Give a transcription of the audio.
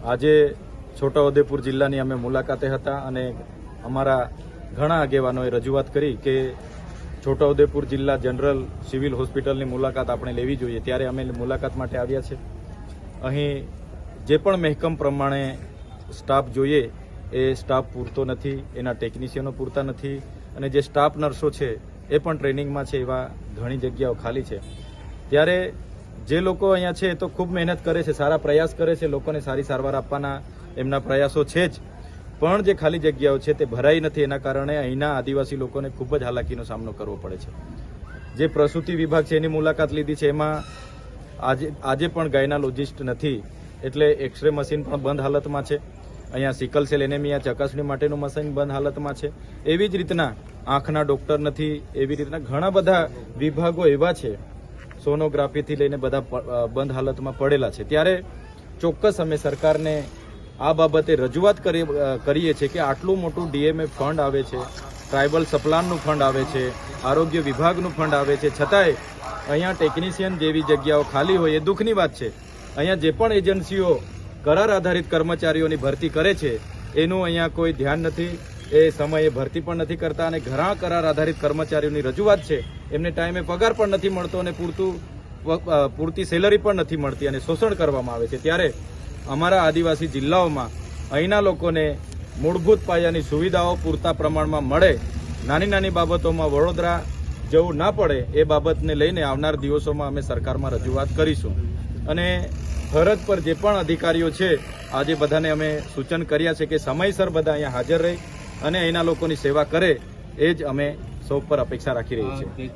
આજે છોટાઉદેપુર જિલ્લાની અમે મુલાકાતે હતા અને અમારા ઘણા આગેવાનોએ રજૂઆત કરી કે છોટાઉદેપુર જિલ્લા જનરલ સિવિલ હોસ્પિટલની મુલાકાત આપણે લેવી જોઈએ, ત્યારે અમે મુલાકાત માટે આવ્યા છે. અહીં જે પણ મહેકમ પ્રમાણે સ્ટાફ જોઈએ એ સ્ટાફ પૂરતો નથી, એના ટેકનિશિયનો પૂરતા નથી અને જે સ્ટાફ નર્સો છે એ પણ ટ્રેનિંગમાં છે, એવા ઘણી જગ્યાઓ ખાલી છે. ત્યારે જે લોકો અહીંયા છે એ તો ખૂબ મહેનત કરે છે, સારા પ્રયાસ કરે છે, લોકોને સારી સારવાર આપવાના એમના પ્રયાસો છે જ, પણ જે ખાલી જગ્યાઓ છે તે ભરાઈ નથી. એના કારણે અહીંના આદિવાસી લોકોને ખૂબ જ હાલાકીનો સામનો કરવો પડે છે. જે પ્રસૂતિ વિભાગ છે એની મુલાકાત લીધી છે, એમાં આજે પણ ગાયનાલોજિસ્ટ નથી, એટલે એક્સરે મશીન પણ બંધ હાલતમાં છે. અહીંયા સિકલ સેલ એનેમિયા ચકાસણી માટેનું મશીન બંધ હાલતમાં છે. એવી જ રીતના આંખના ડોક્ટર નથી, એવી રીતના ઘણા બધા વિભાગો એવા છે, સોનોગ્રાફીથી લઈને બધા બંધ હાલતમાં પડેલા છે. ત્યારે ચોક્કસ અમે સરકારને આ બાબતે રજૂઆત કરીએ છીએ કે આટલું મોટું ડીએમએ ફંડ આવે છે, ટ્રાઇબલ સપ્લાનનું ફંડ આવે છે, આરોગ્ય વિભાગનું ફંડ આવે છે, છતાંય અહીંયા ટેકનિશિયન જેવી જગ્યાઓ ખાલી હોય એ દુઃખની વાત છે. અહીંયા જે પણ એજન્સીઓ કરાર આધારિત કર્મચારીઓની ભરતી કરે છે એનું અહીંયા કોઈ ધ્યાન નથી, એ સમયે ભરતી પણ નથી કરતા અને ઘણા કરાર આધારિત કર્મચારીઓની રજૂઆત છે, એમને ટાઈમે પગાર પણ નથી મળતો અને પૂરતી સેલરી પણ નથી મળતી અને શોષણ કરવામાં આવે છે. ત્યારે અમારા આદિવાસી જિલ્લાઓમાં અહીંના લોકોને મૂળભૂત પાયાની સુવિધાઓ પૂરતા પ્રમાણમાં મળે, નાની નાની બાબતોમાં વડોદરા જવું ના પડે, એ બાબતને લઈને આવનાર દિવસોમાં અમે સરકારમાં રજૂઆત કરીશું. અને ફરજ પર જે પણ અધિકારીઓ છે આજે બધાને અમે સૂચન કર્યા છે કે સમયસર બધા અહીંયા હાજર રહી અને અહીંના લોકોની સેવા કરે, એ જ અમે સૌ પર અપેક્ષા રાખી રહી છે.